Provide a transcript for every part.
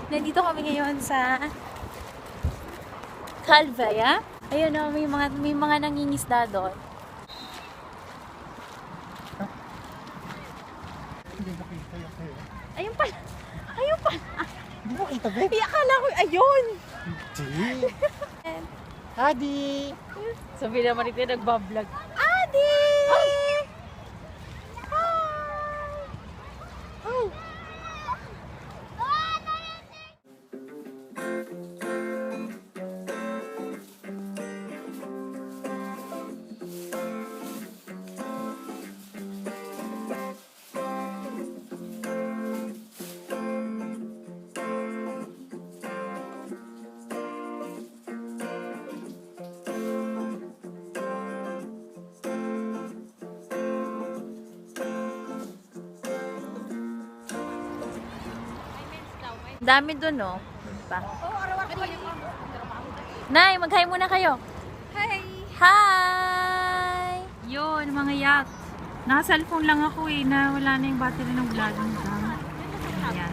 Nandito kami ngayon sa Calvaya. Ayun o, may mga nangingisda doon. Hindi makita yung kayo. Ayun pala. Ayun pala. Hindi makita ba? Akala ko, ayun. Hindi. Adi! Sabi naman ito, nagbablog. Adi! Hi! Dami doon, no? Diba? Nay, mag-hi muna kayo. Hi! Hi! Yun, mga yak. Naka-cellphone lang ako eh, na wala na yung battery ng vlogging cam. Ayan.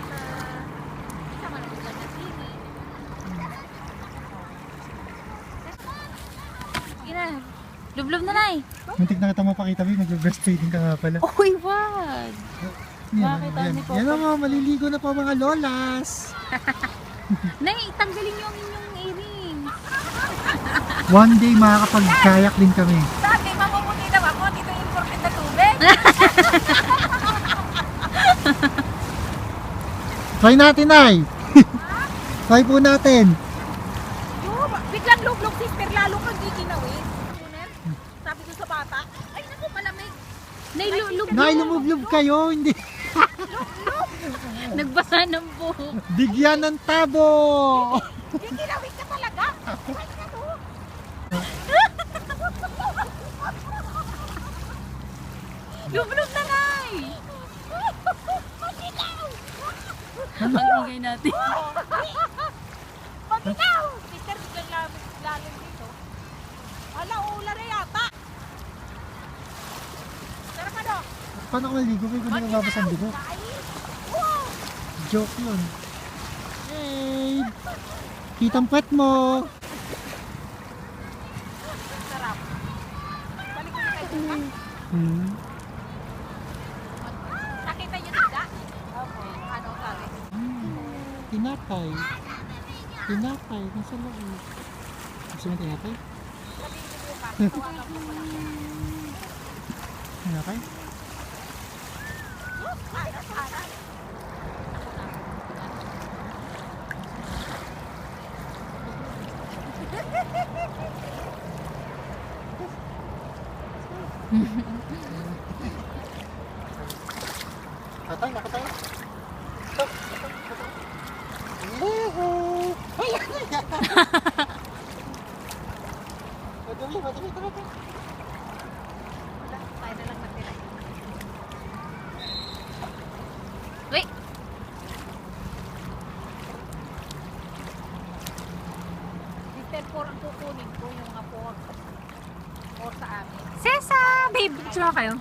Sige na. Lublob na, Nay. Muntik na kita mapakita, Bi. Nag-breastfeeding ka nga pala. Uy, wag! Bakit yan. ni Papa? Yan mga maliligo na pa mga lolas. Nay, tanggalin yung inyong earrings. One day makakapag-kayak din kami. Sabi, mamumuti daw ako. Dito yung imported na tubig. Try natin, Ay. Try po natin. Biglang luglog, sister. Lalo kang giginawin. Sabi ko sa bata, ay naku, malamig. Nay, lublob. Nay, lumublob kayo. Hindi. Nagbasa ng buhok. Bigyan ng tabo. Giginawin ka talaga. Ay, naku. Lublob na, Nay! Ang ingay natin. Pagkitaw! Sister, biglang lalim dito. Ala, ula na yata. Tara ka do. Paano ko naligo? Kaya kung nababas ang dugo. Wow! Joke yun. Hey! Kitang pet mo. Sarap. Balik ko na kayo. Hmm. Nakita niyo nila? Okay. Ano sabi? Tinapay. Tinapay. Nasa loob. Gusto mo tinapay? Tinapay? Tatay, nakatay. Yehey! Ay, madumi, madumi, madumi. Tayo na lang natira. Wait! Sister, for ang kukunin ko yung apo or sa amin. Sesa! Babe, tsura kayo.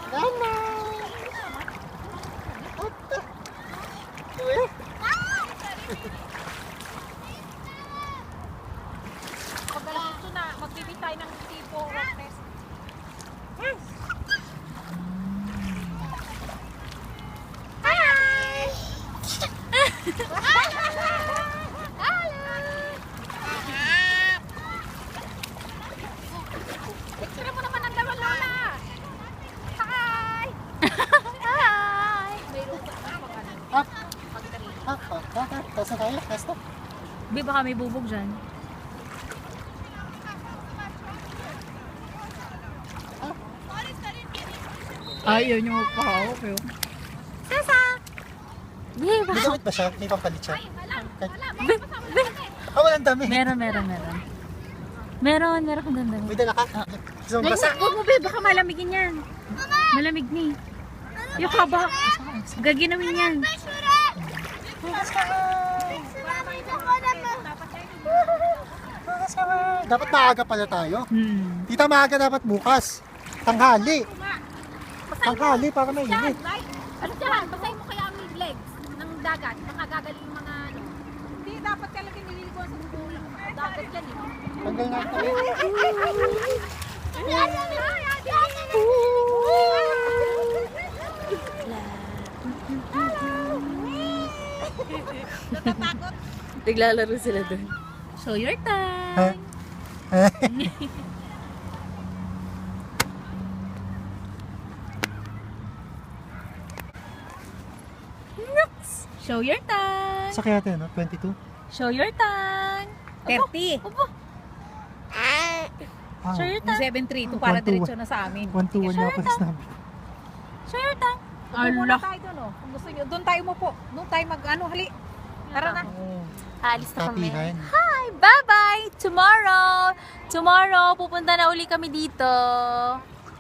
Nana! Ata! Uy! Pag alas ito na, magbibig tayo ng tipo wetness. Picture mo naman ang laman, Lola! Hi! Hi! Mayroon ka na pag ano, Up! pagtarili. Up! Up! Tapos na tayo? Testa? Babe, baka may bubog dyan. Ayaw nyo magpahawak yun. Sesa! Babe, May gamit ba siya? May pampalit siya? babe, babe. Ah, walang dami. Meron. Meron kang ganda. May dala ka? Gusto mo basa? Huwag mo, babe, baka malamigin yan. Malamig ni. Yung kaba, gaginawin yan. Dapat maaga pala tayo. Tita, maaga dapat bukas. Tanghali. Tanghali para mainit. Ano dyan? Basahin mo kaya ang legs ng dagat. Mga gagaling yung mga ano. Hindi, dapat talaga nililiguan sa bulo. Dagat yan eh. Tanggal nga ito. Naglalaro sila dun. Show your Ha? time! Show your time! Sa kaya natin, no? 22? Show your time! 30. Opo! Ah, Show your time! 732 para diretso na sa amin. 121 nga pa sinabi. Show your time! Upo muna tayo doon, oh. Kung gusto nyo, doon tayo umupo. Doon tayo mag-ano, hali. Tara na. Alis na kami. Tapihan. Hi! Bye-bye! Tomorrow, pupunta na uli kami dito.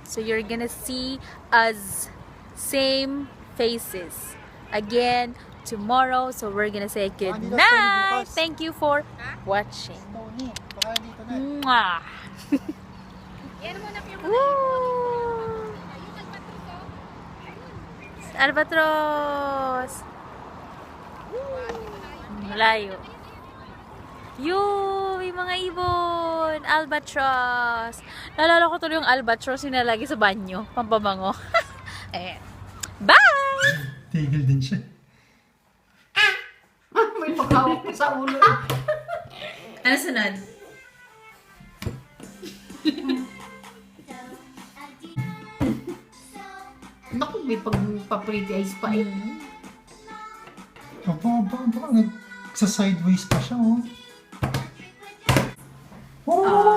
So you're gonna see us same faces again tomorrow. So we're gonna say good Andito tayo night. bukas. Thank you for watching. Tony, baka dito na. Mwah! Yan muna yung Woo! Albatros! Malayo. Yoo! May mga ibon! Albatros! Nalala ko tuloy yung albatros yung nalagi sa banyo. Pampabango. Eh. Bye! Tigil din siya. may pagkawak ko sa ulo. Ano sunod? Naku, may pagpa-pretty eyes pa eh. Aba, nagsa-sideways pa siya, oh. Oh!